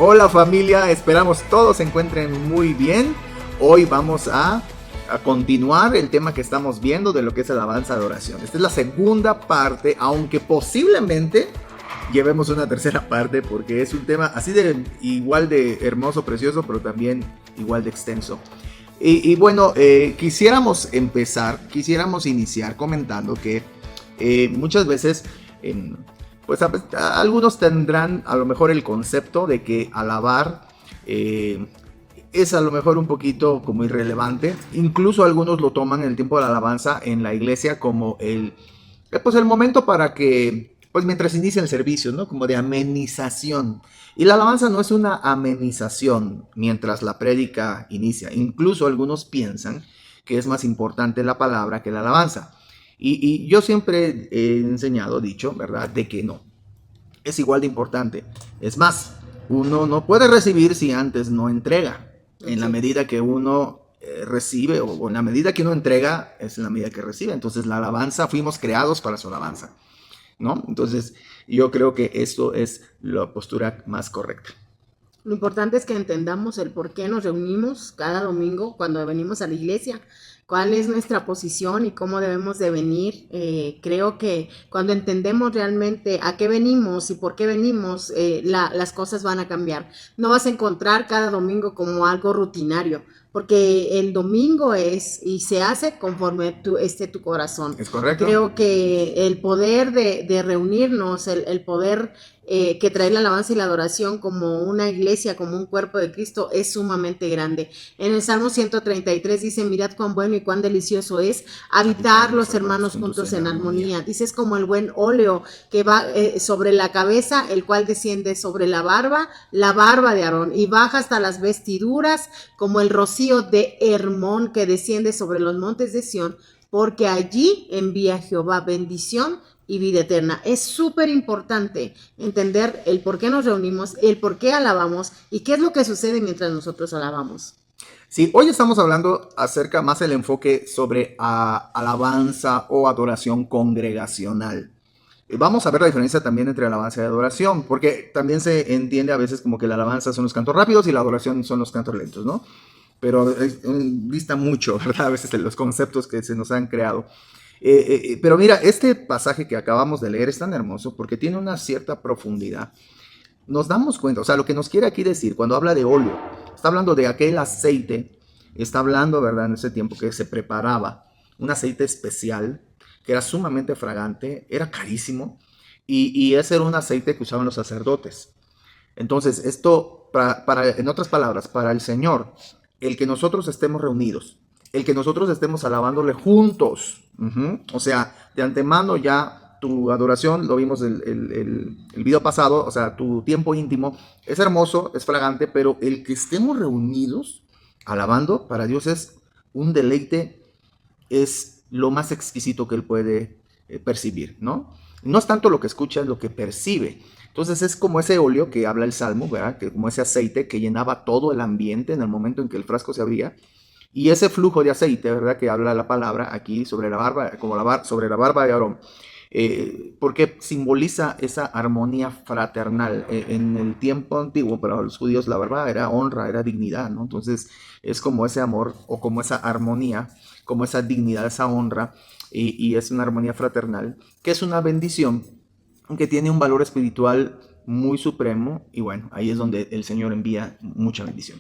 Hola familia, esperamos todos se encuentren muy bien. Hoy vamos a continuar el tema que estamos viendo de lo que es alabanza de adoración. Esta es la segunda parte, aunque posiblemente llevemos una tercera parte porque es un tema así de igual de hermoso, precioso, pero también igual de extenso. Y bueno, quisiéramos iniciar comentando que muchas veces pues algunos tendrán a lo mejor el concepto de que alabar es a lo mejor un poquito como irrelevante. Incluso algunos lo toman en el tiempo de la alabanza en la iglesia como pues el momento para que, pues mientras inicia el servicio, ¿no? Como de amenización. Y la alabanza no es una amenización mientras la prédica inicia. Incluso algunos piensan que es más importante la palabra que la alabanza. Y yo siempre he enseñado, dicho, ¿verdad? De que no. Es igual de importante. Es más, uno no puede recibir si antes no entrega. En la medida que uno recibe o en la medida que uno entrega, es en la medida que recibe. Entonces la alabanza, fuimos creados para su alabanza, ¿no? Entonces yo creo que esto es la postura más correcta. Lo importante es que entendamos el por qué nos reunimos cada domingo cuando venimos a la iglesia, cuál es nuestra posición y cómo debemos de venir. Creo que cuando entendemos realmente a qué venimos y por qué venimos, las cosas van a cambiar. No vas a encontrar cada domingo como algo rutinario, porque el domingo es y se hace conforme esté tu corazón. ¿Es correcto? Creo que el poder de reunirnos, el poder que trae la alabanza y la adoración como una iglesia, como un cuerpo de Cristo, es sumamente grande. En el Salmo 133 dice, mirad cuán bueno y cuán delicioso es habitar los hermanos juntos en armonía. Dice, es como el buen óleo que va sobre la cabeza, el cual desciende sobre la barba de Aarón, y baja hasta las vestiduras, como el rocío de Hermón que desciende sobre los montes de Sión, porque allí envía Jehová bendición y vida eterna. Es súper importante entender el por qué nos reunimos, el por qué alabamos y qué es lo que sucede mientras nosotros alabamos. Sí, hoy estamos hablando acerca más del enfoque sobre alabanza o adoración congregacional. Vamos a ver la diferencia también entre alabanza y adoración, porque también se entiende a veces como que la alabanza son los cantos rápidos y la adoración son los cantos lentos, ¿no? Pero dista mucho, ¿verdad? A veces de los conceptos que se nos han creado. Pero mira, este pasaje que acabamos de leer es tan hermoso porque tiene una cierta profundidad. Nos damos cuenta, o sea, lo que nos quiere aquí decir cuando habla de óleo, está hablando de aquel aceite, está hablando, ¿verdad? En ese tiempo que se preparaba un aceite especial que era sumamente fragante, era carísimo y ese era un aceite que usaban los sacerdotes. Entonces, esto, en otras palabras, para el Señor, el que nosotros estemos reunidos, el que nosotros estemos alabándole juntos, o sea, de antemano ya tu adoración, lo vimos el video pasado, o sea, tu tiempo íntimo es hermoso, es fragante, pero el que estemos reunidos alabando para Dios es un deleite, es lo más exquisito que Él puede percibir, ¿no? No es tanto lo que escucha, es lo que percibe. Entonces es como ese óleo que habla el Salmo, ¿verdad? Que como ese aceite que llenaba todo el ambiente en el momento en que el frasco se abría. Y ese flujo de aceite, ¿verdad? Que habla la palabra aquí sobre la barba, sobre la barba de Aarón, porque simboliza esa armonía fraternal. En el tiempo antiguo, para los judíos, la barba era honra, era dignidad, ¿no? Entonces es como ese amor o como esa armonía, como esa dignidad, esa honra, y es una armonía fraternal, que es una bendición, que tiene un valor espiritual muy supremo, y bueno, ahí es donde el Señor envía mucha bendición.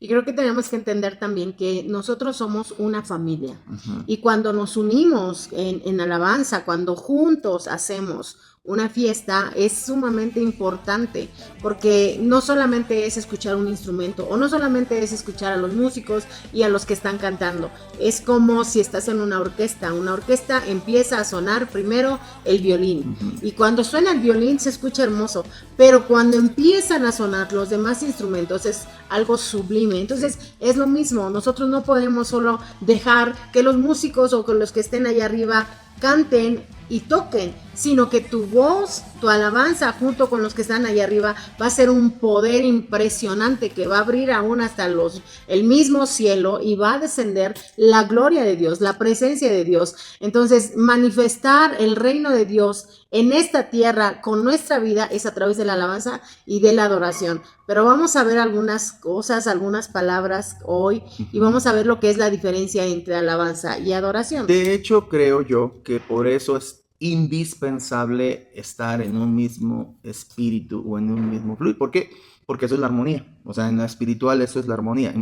Y creo que tenemos que entender también que nosotros somos una familia. Y cuando nos unimos en alabanza, cuando juntos hacemos una fiesta, es sumamente importante, porque no solamente es escuchar un instrumento, o no solamente es escuchar a los músicos y a los que están cantando. Es como si estás en una orquesta. Una orquesta empieza a sonar primero el violín, y cuando suena el violín se escucha hermoso, pero cuando empiezan a sonar los demás instrumentos es algo sublime. Entonces es lo mismo, nosotros no podemos solo dejar que los músicos o que los que estén allá arriba canten y toquen, sino que tu voz, tu alabanza junto con los que están allá arriba va a ser un poder impresionante que va a abrir aún hasta el mismo cielo y va a descender la gloria de Dios, la presencia de Dios. Entonces, manifestar el reino de Dios en esta tierra con nuestra vida es a través de la alabanza y de la adoración. Pero vamos a ver algunas cosas, algunas palabras hoy y vamos a ver lo que es la diferencia entre alabanza y adoración. De hecho, creo yo que por eso es indispensable estar en un mismo espíritu o en un mismo fluido. ¿Por qué? Porque eso es la armonía. O sea, en la espiritual eso es la armonía.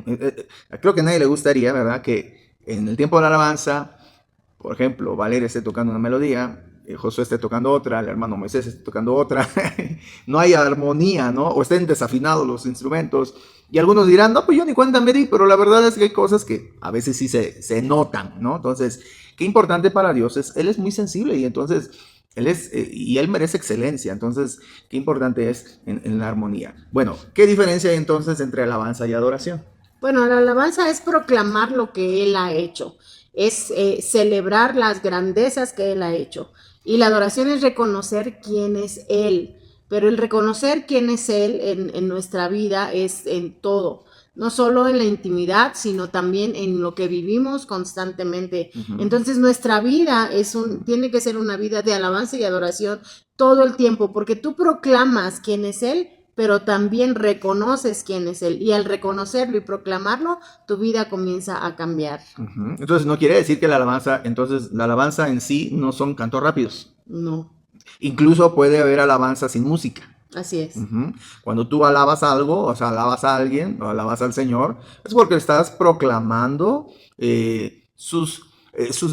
Creo que a nadie le gustaría, ¿verdad? Que en el tiempo de la alabanza, por ejemplo, Valeria esté tocando una melodía, Josué esté tocando otra, el hermano Moisés esté tocando otra, no hay armonía, ¿no? O estén desafinados los instrumentos. Y algunos dirán, no, pues yo ni cuenta me di, pero la verdad es que hay cosas que a veces sí se notan, ¿no? Entonces, qué importante para Dios es, Él es muy sensible y entonces y Él merece excelencia. Entonces, qué importante es en la armonía. Bueno, ¿qué diferencia hay entonces entre alabanza y adoración? Bueno, la alabanza es proclamar lo que Él ha hecho, es celebrar las grandezas que Él ha hecho. Y la adoración es reconocer quién es Él. Pero el reconocer quién es Él en nuestra vida es en todo. No solo en la intimidad, sino también en lo que vivimos constantemente. Entonces nuestra vida tiene que ser una vida de alabanza y adoración todo el tiempo, porque tú proclamas quién es Él, pero también reconoces quién es Él. Y al reconocerlo y proclamarlo, tu vida comienza a cambiar. Entonces, no quiere decir que entonces la alabanza en sí no son cantos rápidos. No. Incluso puede haber alabanza sin música. Así es. Cuando tú alabas algo, o sea, alabas a alguien, o alabas al Señor, es porque estás proclamando sus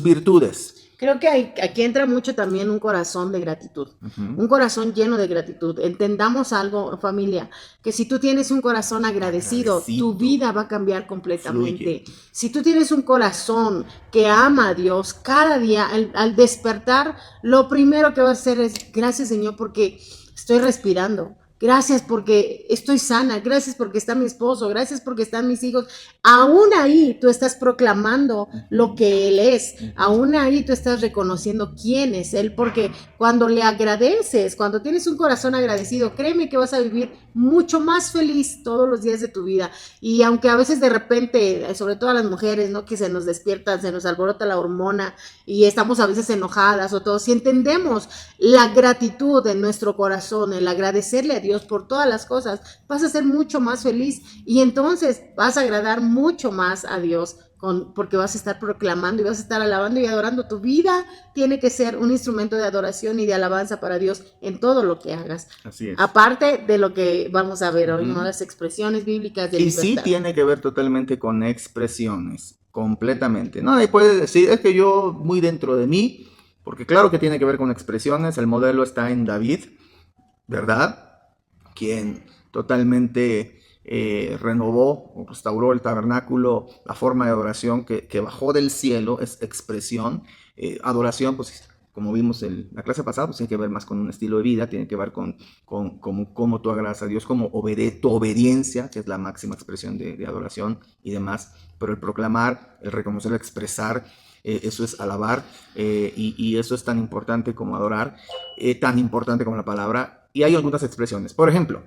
virtudes. Creo que aquí entra mucho también un corazón de gratitud, un corazón lleno de gratitud. Entendamos algo, familia, que si tú tienes un corazón agradecido, tu vida va a cambiar completamente. Fluye. Si tú tienes un corazón que ama a Dios, cada día al despertar, lo primero que vas a hacer es, gracias Señor porque estoy respirando. Gracias porque estoy sana, gracias porque está mi esposo, gracias porque están mis hijos. Aún ahí tú estás proclamando lo que Él es, aún ahí tú estás reconociendo quién es Él, porque cuando le agradeces, cuando tienes un corazón agradecido, créeme que vas a vivir mucho más feliz todos los días de tu vida. Y aunque a veces de repente, sobre todo a las mujeres, ¿no? Que se nos despiertan, se nos alborota la hormona y estamos a veces enojadas o todo, si entendemos la gratitud en nuestro corazón, el agradecerle a Dios por todas las cosas, vas a ser mucho más feliz y entonces vas a agradar mucho más a Dios porque vas a estar proclamando y vas a estar alabando y adorando. Tu vida tiene que ser un instrumento de adoración y de alabanza para Dios en todo lo que hagas. Así es. Aparte de lo que vamos a ver hoy, ¿no? Las expresiones bíblicas de libertad. Y sí tiene que ver totalmente con expresiones, completamente. No, y puede decir, es que yo muy dentro de mí, porque claro que tiene que ver con expresiones. El modelo está en David, ¿verdad? Quien totalmente renovó o restauró el tabernáculo, la forma de adoración que bajó del cielo, es expresión. Adoración, pues como vimos en la clase pasada, pues tiene que ver más con un estilo de vida, tiene que ver con cómo tú agradas a Dios, como tu obediencia, que es la máxima expresión de adoración y demás. Pero el proclamar, el reconocer, el expresar, eso es alabar, y eso es tan importante como adorar, tan importante como la palabra. Y hay algunas expresiones. Por ejemplo,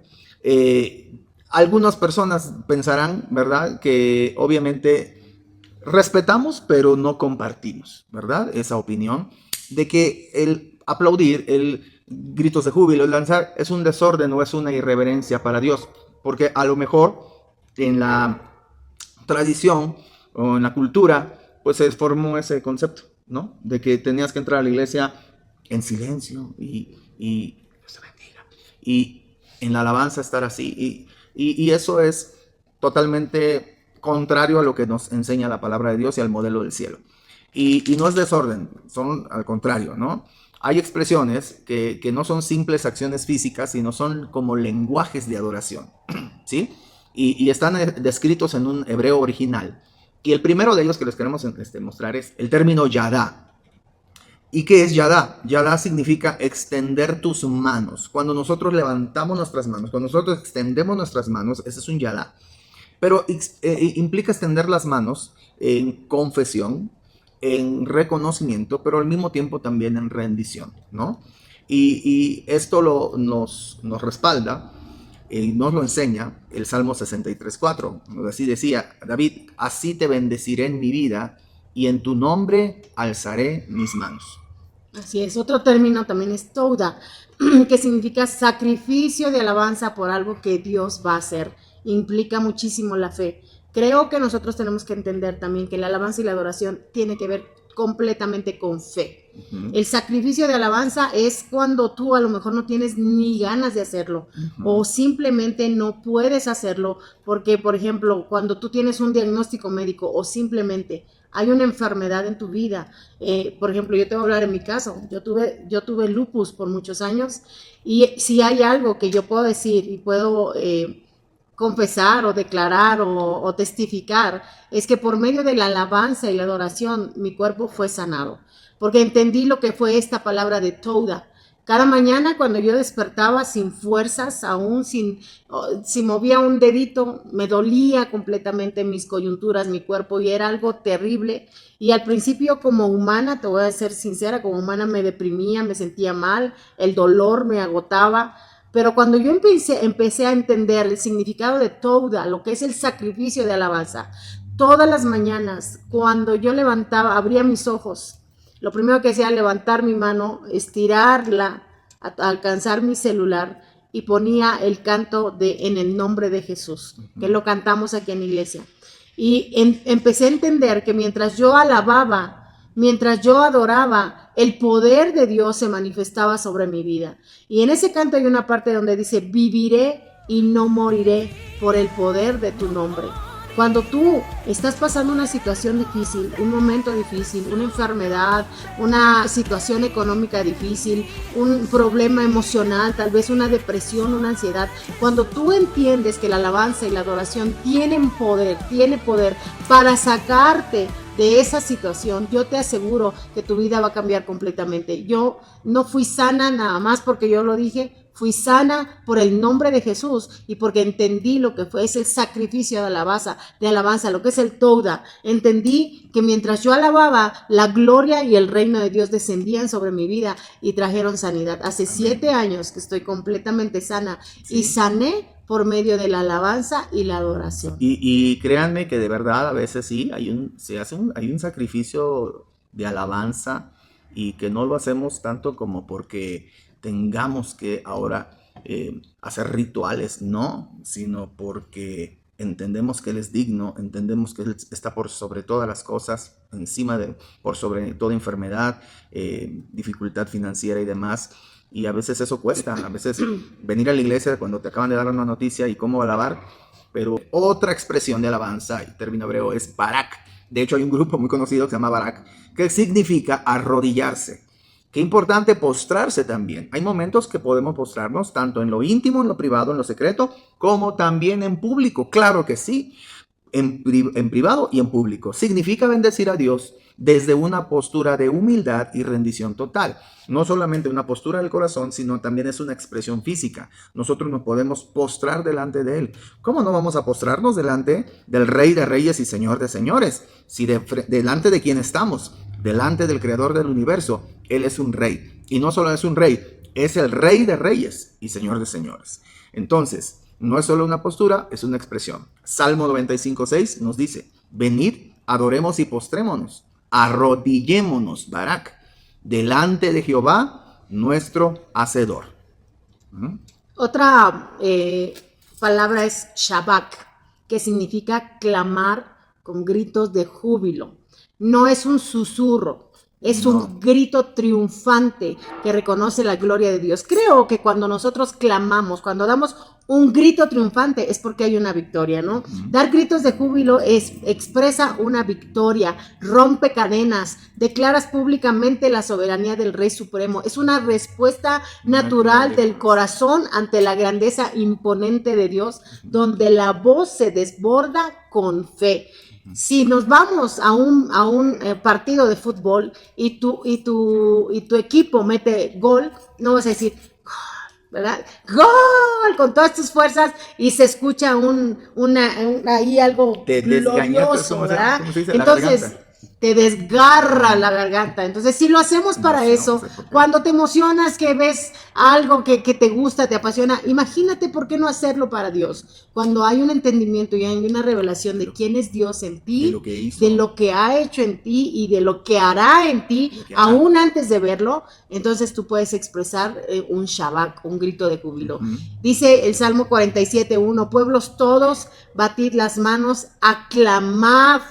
algunas personas pensarán, ¿verdad?, que obviamente respetamos, pero no compartimos, ¿verdad?, esa opinión de que el aplaudir, el gritos de júbilo, el lanzar, es un desorden o es una irreverencia para Dios. Porque a lo mejor en la tradición o en la cultura, pues se formó ese concepto, ¿no?, de que tenías que entrar a la iglesia en silencio y en la alabanza estar así, y eso es totalmente contrario a lo que nos enseña la palabra de Dios y al modelo del cielo, y no es desorden, son al contrario, ¿no? Hay expresiones que no son simples acciones físicas, sino son como lenguajes de adoración, ¿sí? Y están descritos en un hebreo original, y el primero de ellos que les queremos mostrar es el término yadá. ¿Y qué es yadá? Yadá significa extender tus manos. Cuando nosotros levantamos nuestras manos, cuando nosotros extendemos nuestras manos, ese es un yadá. Pero implica extender las manos en confesión, en reconocimiento, pero al mismo tiempo también en rendición, ¿no? Y esto nos respalda y nos lo enseña el Salmo 63:4. Así decía David: así te bendeciré en mi vida y en tu nombre alzaré mis manos. Así es, otro término también es Touda, que significa sacrificio de alabanza por algo que Dios va a hacer. Implica muchísimo la fe. Creo que nosotros tenemos que entender también que la alabanza y la adoración tiene que ver completamente con fe. El sacrificio de alabanza es cuando tú a lo mejor no tienes ni ganas de hacerlo o simplemente no puedes hacerlo porque, por ejemplo, cuando tú tienes un diagnóstico médico o simplemente hay una enfermedad en tu vida, por ejemplo, yo te voy a hablar en mi caso, yo tuve lupus por muchos años y si hay algo que yo puedo decir y puedo confesar o declarar o testificar, es que por medio de la alabanza y la adoración mi cuerpo fue sanado, porque entendí lo que fue esta palabra de Touda. Cada mañana cuando yo despertaba sin fuerzas, aún si movía un dedito, me dolía completamente mis coyunturas, mi cuerpo, y era algo terrible. Y al principio como humana, te voy a ser sincera, como humana me deprimía, me sentía mal, el dolor me agotaba. Pero cuando yo empecé a entender el significado de Touda, lo que es el sacrificio de alabanza, todas las mañanas, cuando yo levantaba, abría mis ojos, lo primero que hacía era levantar mi mano, estirarla, alcanzar mi celular y ponía el canto de En el nombre de Jesús, que lo cantamos aquí en la iglesia. Y empecé a entender que mientras yo alababa, mientras yo adoraba, el poder de Dios se manifestaba sobre mi vida. Y en ese canto hay una parte donde dice: viviré y no moriré por el poder de tu nombre. Cuando tú estás pasando una situación difícil, un momento difícil, una enfermedad, una situación económica difícil, un problema emocional, tal vez una depresión, una ansiedad, cuando tú entiendes que la alabanza y la adoración tiene poder para sacarte de esa situación, yo te aseguro que tu vida va a cambiar completamente. Yo no fui sana nada más porque yo lo dije, fui sana por el nombre de Jesús y porque entendí lo que fue ese sacrificio de alabanza, lo que es el Touda. Entendí que mientras yo alababa, la gloria y el reino de Dios descendían sobre mi vida y trajeron sanidad. Hace 7 años que estoy completamente sana y sané por medio de la alabanza y la adoración. Y créanme que de verdad a veces sí, hay un sacrificio de alabanza, y que no lo hacemos tanto como porque tengamos que ahora hacer rituales, no, sino porque entendemos que Él es digno, entendemos que Él está por sobre todas las cosas, por sobre toda enfermedad, dificultad financiera y demás. Y a veces eso cuesta, a veces venir a la iglesia cuando te acaban de dar una noticia y cómo alabar. Pero otra expresión de alabanza, y término hebreo, es barak. De hecho, hay un grupo muy conocido que se llama barak, que significa arrodillarse. Qué importante postrarse también. Hay momentos que podemos postrarnos tanto en lo íntimo, en lo privado, en lo secreto, como también en público. Claro que sí, en privado y en público. Significa bendecir a Dios desde una postura de humildad y rendición total. No solamente una postura del corazón, sino también es una expresión física. Nosotros nos podemos postrar delante de Él. ¿Cómo no vamos a postrarnos delante del Rey de Reyes y Señor de Señores? Si delante de quién estamos, delante del Creador del universo. Él es un Rey. Y no solo es un Rey, es el Rey de Reyes y Señor de Señores. Entonces, no es solo una postura, es una expresión. Salmo 95:6 nos dice: venid, adoremos y postrémonos, arrodillémonos, barak, delante de Jehová, nuestro Hacedor. Otra palabra es shabak, que significa clamar con gritos de júbilo. No es un susurro, es un grito triunfante que reconoce la gloria de Dios. Creo que cuando nosotros clamamos, cuando damos un grito triunfante, es porque hay una victoria, ¿no? Dar gritos de júbilo expresa una victoria, rompe cadenas, declaras públicamente la soberanía del Rey Supremo. Es una respuesta natural del corazón ante la grandeza imponente de Dios, donde la voz se desborda con fe. Si nos vamos a un partido de fútbol y tu equipo mete gol, no vas a decir ¿verdad? ¡Gol! Con todas tus fuerzas y se escucha ahí algo glorioso, ¿verdad? Entonces, te desgarra la garganta. Entonces, si lo hacemos para eso, cuando te emocionas, que ves algo que te gusta, te apasiona, imagínate por qué no hacerlo para Dios. Cuando hay un entendimiento y hay una revelación de quién es Dios en ti, de lo que ha hecho en ti y de lo que hará en ti, aún antes de verlo, entonces tú puedes expresar un Shabak, un grito de júbilo. Dice el Salmo 47:1, pueblos todos, batid las manos, aclamad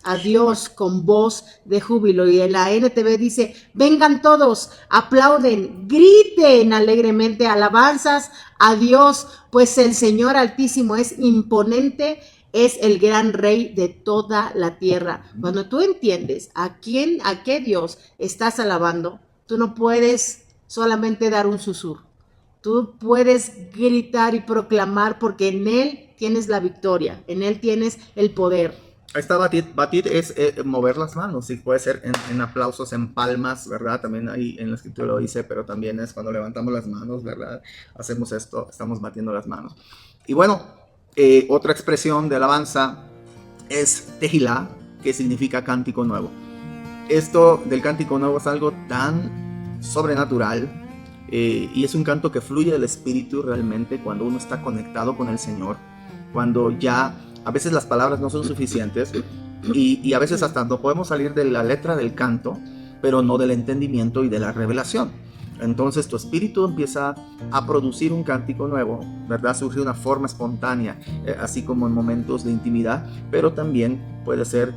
a Dios con voz de júbilo. Y en la NTV dice, vengan todos, aplauden, griten alegremente alabanzas a Dios, pues el Señor Altísimo es imponente, es el gran rey de toda la tierra. Cuando tú entiendes a qué Dios estás alabando, tú no puedes solamente dar un susurro. Tú puedes gritar y proclamar porque en Él tienes la victoria, en Él tienes el poder. Ahí está batir es mover las manos, sí, puede ser en aplausos, en palmas, ¿verdad? También ahí en la escritura lo dice, pero también es cuando levantamos las manos, ¿verdad? Hacemos esto, estamos batiendo las manos. Y bueno, otra expresión de alabanza es tejilá, que significa cántico nuevo. Esto del cántico nuevo es algo tan sobrenatural y es un canto que fluye del Espíritu realmente cuando uno está conectado con el Señor, cuando ya a veces las palabras no son suficientes y a veces hasta no podemos salir de la letra del canto, pero no del entendimiento y de la revelación. Entonces tu espíritu empieza a producir un cántico nuevo, ¿verdad? Surge de una forma espontánea, así como en momentos de intimidad, pero también puede ser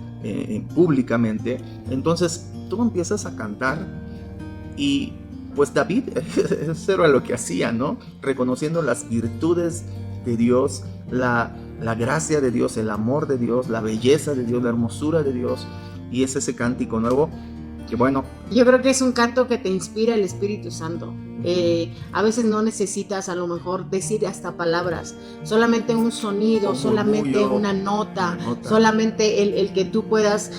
públicamente. Entonces tú empiezas a cantar y pues David, eso era lo que hacía, ¿no? Reconociendo las virtudes de Dios, la gracia de Dios, el amor de Dios, la belleza de Dios, la hermosura de Dios, y es ese cántico nuevo que bueno. Yo creo que es un canto que te inspira el Espíritu Santo. A veces no necesitas a lo mejor decir hasta palabras, solamente un sonido, solamente una nota, solamente el que tú puedas,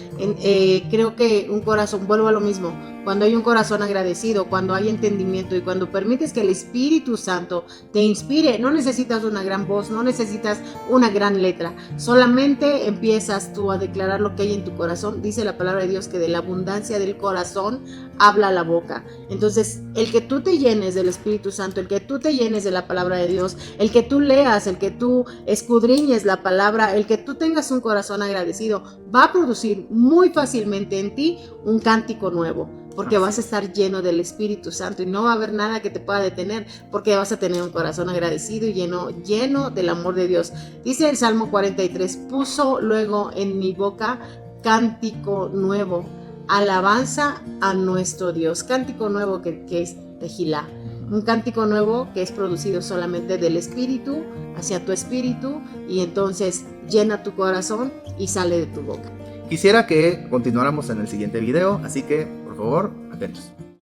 creo que un corazón, vuelvo a lo mismo, cuando hay un corazón agradecido, cuando hay entendimiento y cuando permites que el Espíritu Santo te inspire, no necesitas una gran voz, no necesitas una gran letra, solamente empiezas tú a declarar lo que hay en tu corazón. Dice la palabra de Dios que de la abundancia del corazón habla la boca. Entonces, el que tú te llenes del Espíritu Santo, el que tú te llenes de la palabra de Dios, el que tú leas, el que tú escudriñes la palabra, el que tú tengas un corazón agradecido, va a producir muy fácilmente en ti un cántico nuevo, porque vas a estar lleno del Espíritu Santo y no va a haber nada que te pueda detener, porque vas a tener un corazón agradecido y lleno del amor de Dios. Dice el Salmo 43, puso luego en mi boca cántico nuevo, alabanza a nuestro Dios. Cántico nuevo que es tejilá, un cántico nuevo que es producido solamente del Espíritu hacia tu espíritu, y entonces llena tu corazón y sale de tu boca. Quisiera que continuáramos en el siguiente video, así que por favor, atentos.